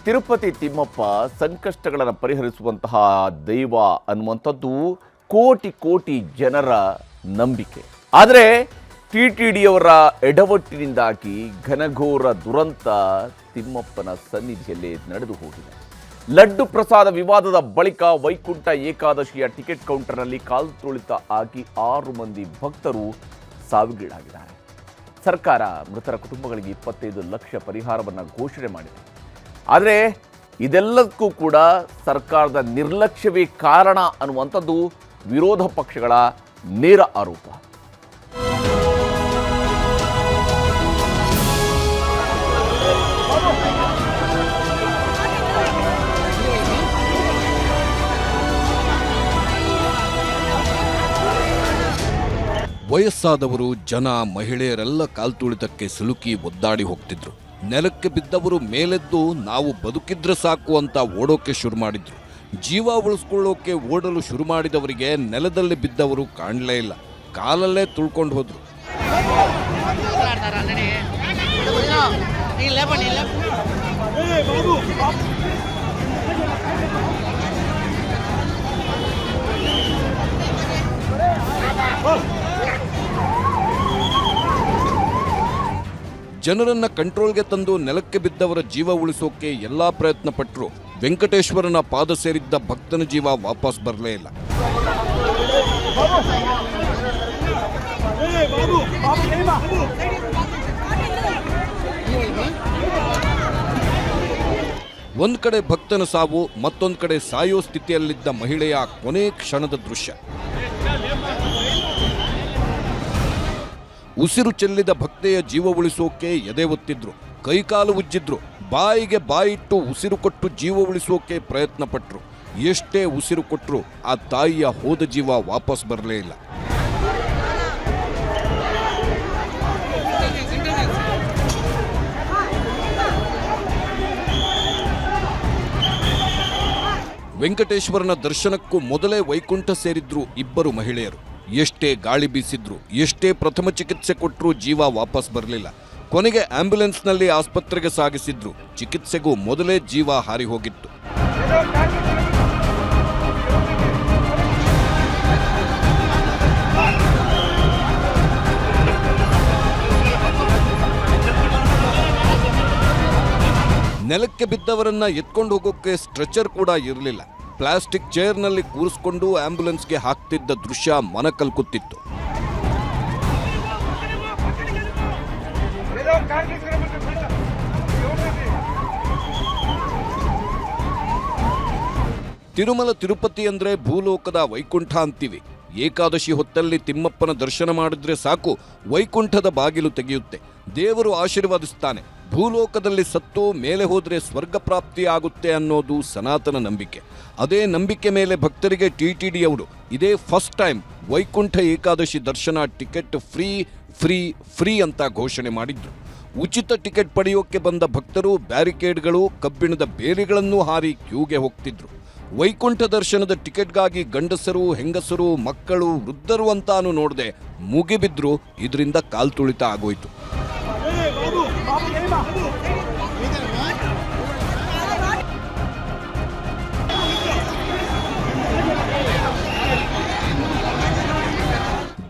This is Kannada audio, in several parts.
ತಿರುಪತಿ ತಿಮ್ಮಪ್ಪ ಸಂಕಷ್ಟಗಳನ್ನು ಪರಿಹರಿಸುವಂತಹ ದೈವ ಅನ್ನುವಂಥದ್ದು ಕೋಟಿ ಕೋಟಿ ಜನರ ನಂಬಿಕೆ. ಆದರೆ ಟಿಟಿಡಿಯವರ ಎಡವಟ್ಟಿನಿಂದಾಗಿ ಘನಘೋರ ದುರಂತ ತಿಮ್ಮಪ್ಪನ ಸನ್ನಿಧಿಯಲ್ಲಿ ನಡೆದು ಹೋಗಿದೆ. ಲಡ್ಡು ಪ್ರಸಾದ ವಿವಾದದ ಬಳಿಕ ವೈಕುಂಠ ಏಕಾದಶಿಯ ಟಿಕೆಟ್ ಕೌಂಟರ್ನಲ್ಲಿ ಕಾಲ್ತುಳಿತ ಆಗಿ 6 ಮಂದಿ ಭಕ್ತರು ಸಾವಿಗೀಡಾಗಿದ್ದಾರೆ. ಸರ್ಕಾರ ಮೃತರ ಕುಟುಂಬಗಳಿಗೆ 25 ಲಕ್ಷ ಪರಿಹಾರವನ್ನು ಘೋಷಣೆ ಮಾಡಿದೆ. ಆದರೆ ಇದೆಲ್ಲದಕ್ಕೂ ಕೂಡ ಸರ್ಕಾರದ ನಿರ್ಲಕ್ಷ್ಯವೇ ಕಾರಣ ಅನ್ನುವಂಥದ್ದು ವಿರೋಧ ಪಕ್ಷಗಳ ನೇರ ಆರೋಪ. ವಯಸ್ಸಾದವರು, ಜನ, ಮಹಿಳೆಯರೆಲ್ಲ ಕಾಲ್ತುಳಿತಕ್ಕೆ ಸಿಲುಕಿ ಒದ್ದಾಡಿ ಹೋಗ್ತಿದ್ರು. ನೆಲಕ್ಕೆ ಬಿದ್ದವರು ಮೇಲೆದ್ದು ನಾವು ಬದುಕಿದ್ರೆ ಸಾಕು ಅಂತ ಓಡೋಕೆ ಶುರು ಮಾಡಿದ್ರು. ಜೀವ ಉಳಿಸ್ಕೊಳ್ಳೋಕೆ ಓಡಲು ಶುರು ಮಾಡಿದವರಿಗೆ ನೆಲದಲ್ಲಿ ಬಿದ್ದವರು ಕಾಣಲೇ ಇಲ್ಲ, ಕಾಲಲ್ಲೇ ತುಳ್ಕೊಂಡು ಹೋದ್ರು. ಜನರನ್ನ ಕಂಟ್ರೋಲ್ಗೆ ತಂದು ನೆಲಕ್ಕೆ ಬಿದ್ದವರ ಜೀವ ಉಳಿಸೋಕೆ ಎಲ್ಲಾ ಪ್ರಯತ್ನ ಪಟ್ಟರು. ವೆಂಕಟೇಶ್ವರನ ಪಾದ ಸೇರಿದ್ದ ಭಕ್ತನ ಜೀವ ವಾಪಸ್ ಬರಲೇ ಇಲ್ಲ. ಒಂದ್ ಕಡೆ ಭಕ್ತನ ಸಾವು, ಮತ್ತೊಂದ್ ಕಡೆ ಸಾಯೋ ಸ್ಥಿತಿಯಲ್ಲಿದ್ದ ಮಹಿಳೆಯ ಕೊನೆ ಕ್ಷಣದ ದೃಶ್ಯ. ಉಸಿರು ಚೆಲ್ಲಿದ ಭಕ್ತೆಯ ಜೀವ ಉಳಿಸೋಕೆ ಎದೆ ಒತ್ತಿದ್ರು, ಕೈಕಾಲು ಉಜ್ಜಿದ್ರು, ಬಾಯಿಗೆ ಬಾಯಿಟ್ಟು ಉಸಿರು ಕೊಟ್ಟು ಜೀವ ಉಳಿಸೋಕೆ ಪ್ರಯತ್ನ ಪಟ್ರು. ಎಷ್ಟೇ ಉಸಿರು ಕೊಟ್ಟರು ಆ ತಾಯಿಯ ಹೋದ ಜೀವ ವಾಪಸ್ ಬರಲೇ ಇಲ್ಲ. ವೆಂಕಟೇಶ್ವರನ ದರ್ಶನಕ್ಕೂ ಮೊದಲೇ ವೈಕುಂಠ ಸೇರಿದ್ರು ಇಬ್ಬರು ಮಹಿಳೆಯರು. ಎಷ್ಟೇ ಗಾಳಿ ಬೀಸಿದ್ರು, ಎಷ್ಟೇ ಪ್ರಥಮ ಚಿಕಿತ್ಸೆ ಕೊಟ್ಟರೂ ಜೀವ ವಾಪಸ್ ಬರಲಿಲ್ಲ. ಕೊನೆಗೆ ಆಂಬ್ಯುಲೆನ್ಸ್ನಲ್ಲಿ ಆಸ್ಪತ್ರೆಗೆ ಸಾಗಿಸಿದ್ರು. ಚಿಕಿತ್ಸೆಗೂ ಮೊದಲೇ ಜೀವ ಹಾರಿ ಹೋಗಿತ್ತು. ನೆಲಕ್ಕೆ ಬಿದ್ದವರನ್ನ ಎತ್ಕೊಂಡು ಹೋಗೋಕೆ ಸ್ಟ್ರೆಚರ್ ಕೂಡ ಇರಲಿಲ್ಲ. ಪ್ಲಾಸ್ಟಿಕ್ ಚೇರ್ನಲ್ಲಿ ಕೂರಿಸ್ಕೊಂಡು ಆಂಬ್ಯುಲೆನ್ಸ್ಗೆ ಹಾಕ್ತಿದ್ದ ದೃಶ್ಯ ಮನಕಲ್ಕುತ್ತಿತ್ತು. ತಿರುಮಲ ತಿರುಪತಿ ಅಂದ್ರೆ ಭೂಲೋಕದ ವೈಕುಂಠ ಅಂತೀವಿ. ಏಕಾದಶಿ ಹೊತ್ತಲ್ಲಿ ತಿಮ್ಮಪ್ಪನ ದರ್ಶನ ಮಾಡಿದ್ರೆ ಸಾಕು, ವೈಕುಂಠದ ಬಾಗಿಲು ತೆಗೆಯುತ್ತೆ, ದೇವರು ಆಶೀರ್ವಾದಿಸ್ತಾನೆ, ಭೂಲೋಕದಲ್ಲಿ ಸತ್ತು ಮೇಲೆ ಹೋದ್ರೆ ಸ್ವರ್ಗ ಪ್ರಾಪ್ತಿ ಆಗುತ್ತೆ ಅನ್ನೋದು ಸನಾತನ ನಂಬಿಕೆ. ಅದೇ ನಂಬಿಕೆ ಮೇಲೆ ಭಕ್ತರಿಗೆ ಟಿಟಿಡಿಯವರು ಇದೇ ಫಸ್ಟ್ ಟೈಮ್ ವೈಕುಂಠ ಏಕಾದಶಿ ದರ್ಶನ ಟಿಕೆಟ್ ಫ್ರೀ ಫ್ರೀ ಫ್ರೀ ಅಂತ ಘೋಷಣೆ ಮಾಡಿದ್ರು. ಉಚಿತ ಟಿಕೆಟ್ ಪಡೆಯೋಕೆ ಬಂದ ಭಕ್ತರು ಬ್ಯಾರಿಕೇಡ್ಗಳು, ಕಬ್ಬಿಣದ ಬೇಲಿಗಳನ್ನು ಹಾರಿ ಕ್ಯೂಗೆ ಹೋಗ್ತಿದ್ರು. ವೈಕುಂಠ ದರ್ಶನದ ಟಿಕೆಟ್ಗಾಗಿ ಗಂಡಸರು, ಹೆಂಗಸರು, ಮಕ್ಕಳು, ವೃದ್ಧರು ಅಂತಾನು ನೋಡದೆ ಮುಗಿಬಿದ್ರು. ಇದರಿಂದ ಕಾಲ್ತುಳಿತ ಆಗೋಯ್ತು.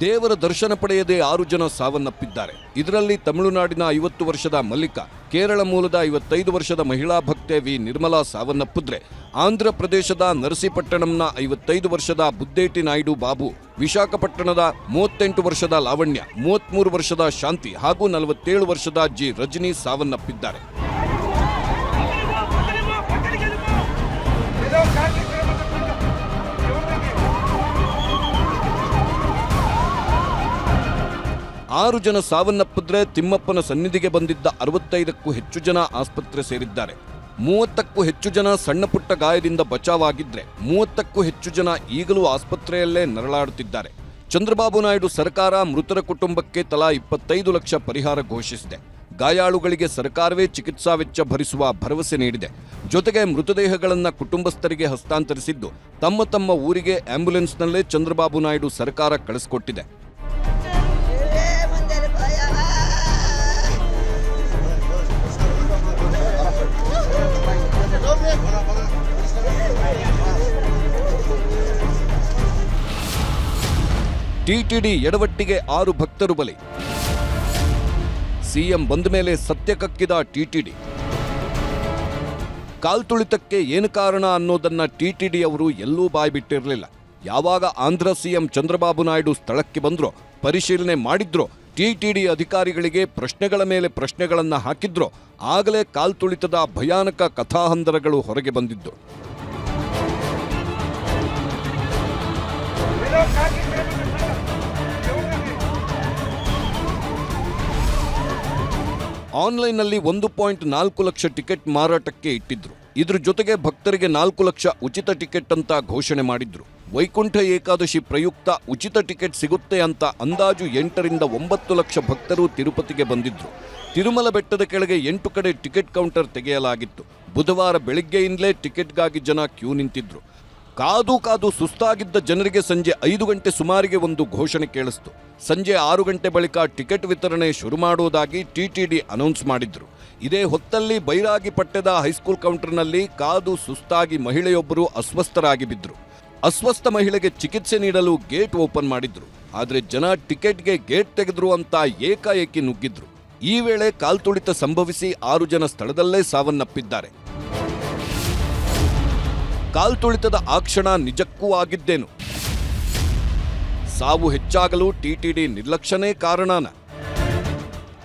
ದೇವರ ದರ್ಶನ ಪಡೆಯದೆ 6 ಜನ ಸಾವನ್ನಪ್ಪಿದ್ದಾರೆ. ಇದರಲ್ಲಿ ತಮಿಳುನಾಡಿನ 50 ವರ್ಷದ ಮಲ್ಲಿಕಾ, ಕೇರಳ ಮೂಲದ 55 ವರ್ಷದ ಮಹಿಳಾ ಭಕ್ತೆ ವಿ ನಿರ್ಮಲಾ ಸಾವನ್ನಪ್ಪಿದ್ರೆ, ಆಂಧ್ರ ಪ್ರದೇಶದ ನರಸೀಪಟ್ಟಣಂನ 55 ವರ್ಷದ ಬುದ್ದೇಟಿ ನಾಯ್ಡು ಬಾಬು, ವಿಶಾಖಪಟ್ಟಣದ 38 ವರ್ಷದ ಲಾವಣ್ಯ, 33 ವರ್ಷದ ಶಾಂತಿ ಹಾಗೂ 47 ವರ್ಷದ ಜಿ ರಜನಿ ಸಾವನ್ನಪ್ಪಿದ್ದಾರೆ. ಆರು ಜನ ಸಾವನ್ನಪ್ಪಿದ್ರೆ ತಿಮ್ಮಪ್ಪನ ಸನ್ನಿಧಿಗೆ ಬಂದಿದ್ದ 65ಕ್ಕೂ ಹೆಚ್ಚು ಜನ ಆಸ್ಪತ್ರೆ ಸೇರಿದ್ದಾರೆ. 30ಕ್ಕೂ ಹೆಚ್ಚು ಜನ ಸಣ್ಣ ಪುಟ್ಟ ಗಾಯದಿಂದ ಬಚಾವಾಗಿದ್ರೆ 30ಕ್ಕೂ ಹೆಚ್ಚು ಜನ ಈಗಲೂ ಆಸ್ಪತ್ರೆಯಲ್ಲೇ ನರಳಾಡುತ್ತಿದ್ದಾರೆ. ಚಂದ್ರಬಾಬು ನಾಯ್ಡು ಸರ್ಕಾರ ಮೃತರ ಕುಟುಂಬಕ್ಕೆ ತಲಾ 25 ಲಕ್ಷ ಪರಿಹಾರ ಘೋಷಿಸಿದೆ. ಗಾಯಾಳುಗಳಿಗೆ ಸರ್ಕಾರವೇ ಚಿಕಿತ್ಸಾ ವೆಚ್ಚ ಭರಿಸುವ ಭರವಸೆ ನೀಡಿದೆ. ಜೊತೆಗೆ ಮೃತದೇಹಗಳನ್ನು ಕುಟುಂಬಸ್ಥರಿಗೆ ಹಸ್ತಾಂತರಿಸಿದ್ದು ತಮ್ಮ ತಮ್ಮ ಊರಿಗೆ ಆಂಬ್ಯುಲೆನ್ಸ್ನಲ್ಲೇ ಚಂದ್ರಬಾಬು ನಾಯ್ಡು ಸರ್ಕಾರ ಕಳಿಸಿಕೊಟ್ಟಿದೆ. ಟಿಟಿಡಿ ಎಡವಟ್ಟಿಗೆ 6 ಭಕ್ತರು ಬಲಿ. ಸಿಎಂ ಬಂದ ಮೇಲೆ ಸತ್ಯ ಕಕ್ಕಿದ ಟಿಟಿಡಿ. ಕಾಲ್ತುಳಿತಕ್ಕೆ ಏನು ಕಾರಣ ಅನ್ನೋದನ್ನ ಟಿಟಿಡಿ ಅವರು ಎಲ್ಲೂ ಬಾಯ್ಬಿಟ್ಟಿರಲಿಲ್ಲ. ಯಾವಾಗ ಆಂಧ್ರ ಸಿಎಂ ಚಂದ್ರಬಾಬು ನಾಯ್ಡು ಸ್ಥಳಕ್ಕೆ ಬಂದ್ರೋ, ಪರಿಶೀಲನೆ ಮಾಡಿದ್ರೋ, ಟಿಟಿಡಿ ಅಧಿಕಾರಿಗಳಿಗೆ ಪ್ರಶ್ನೆಗಳ ಮೇಲೆ ಪ್ರಶ್ನೆಗಳನ್ನ ಹಾಕಿದ್ರೋ, ಆಗಲೇ ಕಾಲ್ತುಳಿತದ ಭಯಾನಕ ಕಥಾಹಂದರಗಳು ಹೊರಗೆ ಬಂದಿದ್ದು. ಆನ್ಲೈನ್ನಲ್ಲಿ 1.4 ಲಕ್ಷ ಟಿಕೆಟ್ ಮಾರಾಟಕ್ಕೆ ಇಟ್ಟಿದ್ರು. ಇದ್ರ ಜೊತೆಗೆ ಭಕ್ತರಿಗೆ 4 ಲಕ್ಷ ಉಚಿತ ಟಿಕೆಟ್ ಅಂತ ಘೋಷಣೆ ಮಾಡಿದ್ರು. ವೈಕುಂಠ ಏಕಾದಶಿ ಪ್ರಯುಕ್ತ ಉಚಿತ ಟಿಕೆಟ್ ಸಿಗುತ್ತೆ ಅಂತ ಅಂದಾಜು 8 ರಿಂದ 9 ಲಕ್ಷ ಭಕ್ತರು ತಿರುಪತಿಗೆ ಬಂದಿದ್ರು. ತಿರುಮಲ ಬೆಟ್ಟದ ಕೆಳಗೆ 8 ಕಡೆ ಟಿಕೆಟ್ ಕೌಂಟರ್ ತೆಗೆಯಲಾಗಿತ್ತು. ಬುಧವಾರ ಬೆಳಿಗ್ಗೆಯಿಂದಲೇ ಟಿಕೆಟ್ಗಾಗಿ ಜನ ಕ್ಯೂ ನಿಂತಿದ್ರು. ಕಾದು ಸುಸ್ತಾಗಿದ್ದ ಜನರಿಗೆ ಸಂಜೆ 5 ಗಂಟೆ ಸುಮಾರಿಗೆ ಒಂದು ಘೋಷಣೆ ಕೇಳಿಸ್ತು. ಸಂಜೆ 6 ಗಂಟೆ ಬಳಿಕ ಟಿಕೆಟ್ ವಿತರಣೆ ಶುರು ಮಾಡುವುದಾಗಿ ಟಿಟಿಡಿ ಅನೌನ್ಸ್ ಮಾಡಿದ್ರು. ಇದೇ ಹೊತ್ತಲ್ಲಿ ಬೈರಾಗಿ ಪಟ್ಟದ ಹೈಸ್ಕೂಲ್ ಕೌಂಟರ್ನಲ್ಲಿ ಕಾದು ಸುಸ್ತಾಗಿ ಮಹಿಳೆಯೊಬ್ಬರು ಅಸ್ವಸ್ಥರಾಗಿ ಬಿದ್ರು. ಅಸ್ವಸ್ಥ ಮಹಿಳೆಗೆ ಚಿಕಿತ್ಸೆ ನೀಡಲು ಗೇಟ್ ಓಪನ್ ಮಾಡಿದ್ರು. ಆದರೆ ಜನ ಟಿಕೆಟ್ಗೆ ಗೇಟ್ ತೆಗೆದ್ರು ಅಂತ ಏಕಾಏಕಿ ನುಗ್ಗಿದ್ರು. ಈ ವೇಳೆ ಕಾಲ್ತುಳಿತ ಸಂಭವಿಸಿ 6 ಜನ ಸ್ಥಳದಲ್ಲೇ ಸಾವನ್ನಪ್ಪಿದ್ದಾರೆ. ಕಾಲ್ತುಳಿತದ ಆ ಕ್ಷಣ ನಿಜಕ್ಕೂ ಆಗಿದ್ದೇನು? ಸಾವು ಹೆಚ್ಚಾಗಲು ಟಿಟಿಡಿ ನಿರ್ಲಕ್ಷ್ಯನೇ ಕಾರಣನ?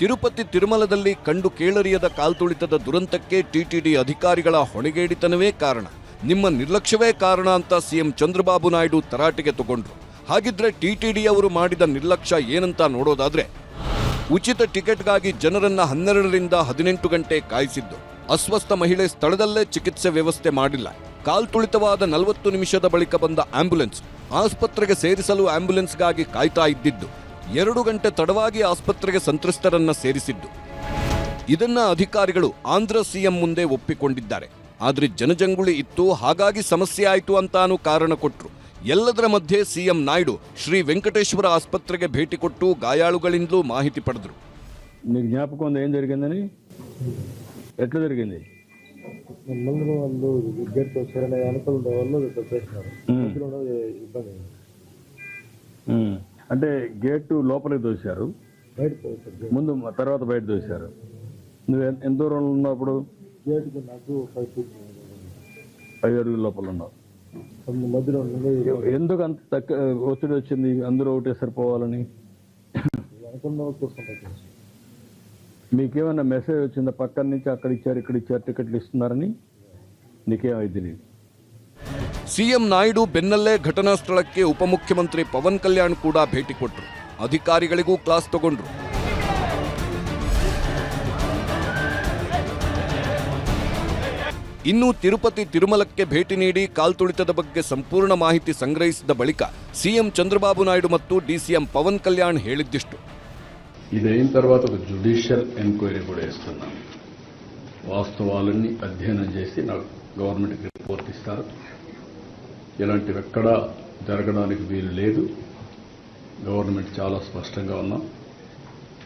ತಿರುಪತಿ ತಿರುಮಲದಲ್ಲಿ ಕಂಡು ಕೇಳರಿಯದ ಕಾಲ್ತುಳಿತದ ದುರಂತಕ್ಕೆ ಟಿಟಿಡಿ ಅಧಿಕಾರಿಗಳ ಹೊಣೆಗೇಡಿತನವೇ ಕಾರಣ, ನಿಮ್ಮ ನಿರ್ಲಕ್ಷ್ಯವೇ ಕಾರಣ ಅಂತ ಸಿಎಂ ಚಂದ್ರಬಾಬು ನಾಯ್ಡು ತರಾಟೆಗೆ ತಗೊಂಡ್ರು. ಹಾಗಿದ್ರೆ ಟಿಟಿಡಿ ಅವರು ಮಾಡಿದ ನಿರ್ಲಕ್ಷ್ಯ ಏನಂತ ನೋಡೋದಾದ್ರೆ, ಉಚಿತ ಟಿಕೆಟ್ಗಾಗಿ ಜನರನ್ನ 12 ರಿಂದ 18 ಗಂಟೆ ಕಾಯಿಸಿದ್ದು. ಅಸ್ವಸ್ಥ ಮಹಿಳೆ ಸ್ಥಳದಲ್ಲೇ ಚಿಕಿತ್ಸೆ ವ್ಯವಸ್ಥೆ ಮಾಡಿಲ್ಲ. ಕಾಲ್ತುಳಿತವಾದ 40 ನಿಮಿಷದ ಬಳಿಕ ಬಂದ ಆಂಬ್ಯುಲೆನ್ಸ್ ಆಸ್ಪತ್ರೆಗೆ ಸೇರಿಸಲು ಆಂಬ್ಯುಲೆನ್ಸ್ಗಾಗಿ ಕಾಯ್ತಾ ಇದ್ದಿದ್ದು. 2 ಗಂಟೆ ತಡವಾಗಿ ಆಸ್ಪತ್ರೆಗೆ ಸಂತ್ರಸ್ತರನ್ನ ಸೇರಿಸಿದ್ದು. ಇದನ್ನ ಅಧಿಕಾರಿಗಳು ಆಂಧ್ರ ಸಿಎಂ ಮುಂದೆ ಒಪ್ಪಿಕೊಂಡಿದ್ದಾರೆ. ಆದ್ರೆ ಜನಜಂಗುಳಿ ಇತ್ತು, ಹಾಗಾಗಿ ಸಮಸ್ಯೆ ಆಯಿತು ಅಂತಾನೂ ಕಾರಣ ಕೊಟ್ರು. ಎಲ್ಲದರ ಮಧ್ಯೆ ಸಿಎಂ ನಾಯ್ಡು ಶ್ರೀ ವೆಂಕಟೇಶ್ವರ ಆಸ್ಪತ್ರೆಗೆ ಭೇಟಿ ಕೊಟ್ಟು ಗಾಯಾಳುಗಳಿಂದಲೂ ಮಾಹಿತಿ ಪಡೆದರು. మీకు జ్ఞాపకం ఉందా ఏం జరిగిందని? ఎట్లా జరిగింది? ముందు వాళ్ళు గేట్ తోసారనే అనుకూల వాళ్ళు తోసేసినారు. ఇబ్బంది అంటే గేటు లోపలికి తోసారు, బయట తోసారు, ముందు తర్వాత బయట తోసారు. నువ్వు ఎంత దూరంలో ఉన్నప్పుడు? గేట్కి నాకు 5 feet 5 అడుగుల లోపల ఉన్నావు. మధ్యలో ఎందుకు అంత ఒత్తిడి వచ్చింది అందరూ ఒకటే సరిపోవాలని? అనుకున్న చూసుకుంటారు. మీకేమన్నా మెసేజ్ వచ్చిందా పక్కన నుంచి? అక్కడ ఇచ్చారు, ఇక్కడ ఇచ్చారు, టికెట్లు ఇస్తున్నారని నీకేమైంది? తెలియదు. ಸಿಎಂ ನಾಯ್ಡು ಬೆನ್ನಲ್ಲೇ ಘಟನಾ ಸ್ಥಳಕ್ಕೆ ಉಪಮುಖ್ಯಮಂತ್ರಿ ಪವನ್ ಕಲ್ಯಾಣ್ ಕೂಡ ಭೇಟಿ ಕೊಟ್ಟರು. ಅಧಿಕಾರಿಗಳಿಗೂ ಕ್ಲಾಸ್ ತಗೊಂಡ್ರು. ಇನ್ನು ತಿರುಪತಿ ತಿರುಮಲಕ್ಕೆ ಭೇಟಿ ನೀಡಿ ಕಾಲ್ತುಳಿತದ ಬಗ್ಗೆ ಸಂಪೂರ್ಣ ಮಾಹಿತಿ ಸಂಗ್ರಹಿಸಿದ ಬಳಿಕ ಸಿಎಂ ಚಂದ್ರಬಾಬು ನಾಯ್ಡು ಮತ್ತು ಡಿಸಿಎಂ ಪವನ್ ಕಲ್ಯಾಣ್ ಹೇಳಿದ್ದಿಷ್ಟು. ఇదైన తర్వాత ఒక జ్యుడిషియల్ ఎంక్వైరీ కూడా ఇస్తున్నాం. వాస్తవాలన్నీ అధ్యయనం చేసి నాకు గవర్నమెంట్కి రిపోర్ట్ ఇస్తారు. ఇలాంటివి ఎక్కడా జరగడానికి వీలు లేదు. గవర్నమెంట్ చాలా స్పష్టంగా ఉన్నాం.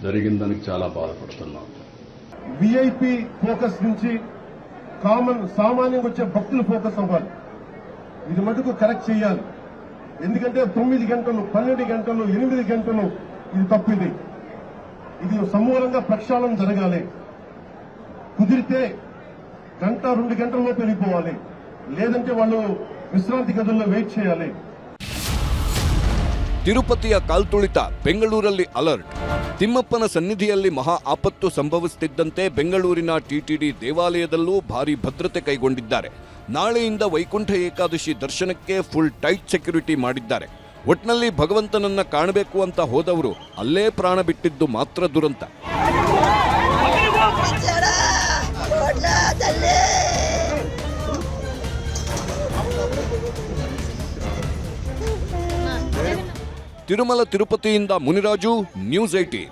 జరిగిన దానికి చాలా బాధపడుతున్నాం. విఐపి ఫోకస్ నుంచి సామాన్యంగా వచ్చే భక్తులు ఫోకస్ అవ్వాలి. ఇది మటుకు కరెక్ట్ చేయాలి. ఎందుకంటే 9 గంటలు, 12 గంటలు, 8 గంటలు ఇది తప్పింది. ఇది సమూలంగా ప్రక్షాళన జరగాలి. కుదిరితే 1-2 గంటల్లోపు వెళ్ళిపోవాలి. లేదంటే వాళ్ళు విశ్రాంతి గదుల్లో వెయిట్ చేయాలి. ತಿರುಪತಿಯ ಕಾಲ್ತುಳಿತ, ಬೆಂಗಳೂರಲ್ಲಿ ಅಲರ್ಟ್. ತಿಮ್ಮಪ್ಪನ ಸನ್ನಿಧಿಯಲ್ಲಿ ಮಹಾ ಆಪತ್ತು ಸಂಭವಿಸುತ್ತಿದ್ದಂತೆ ಬೆಂಗಳೂರಿನ ಟಿಟಿಡಿ ದೇವಾಲಯದಲ್ಲೂ ಭಾರಿ ಭದ್ರತೆ ಕೈಗೊಂಡಿದ್ದಾರೆ. ನಾಳೆಯಿಂದ ವೈಕುಂಠ ಏಕಾದಶಿ ದರ್ಶನಕ್ಕೆ ಫುಲ್ ಟೈಟ್ ಸೆಕ್ಯೂರಿಟಿ ಮಾಡಿದ್ದಾರೆ. ಒಟ್ನಲ್ಲಿ ಭಗವಂತನನ್ನ ಕಾಣಬೇಕು ಅಂತ ಹೋದವರು ಅಲ್ಲೇ ಪ್ರಾಣ ಬಿಟ್ಟಿದ್ದು ಮಾತ್ರ ದುರಂತ. ತಿರುಮಲ ತಿರುಪತಿಯಿಂದ ಮುನಿರಾಜು, ನ್ಯೂಸ್ 18.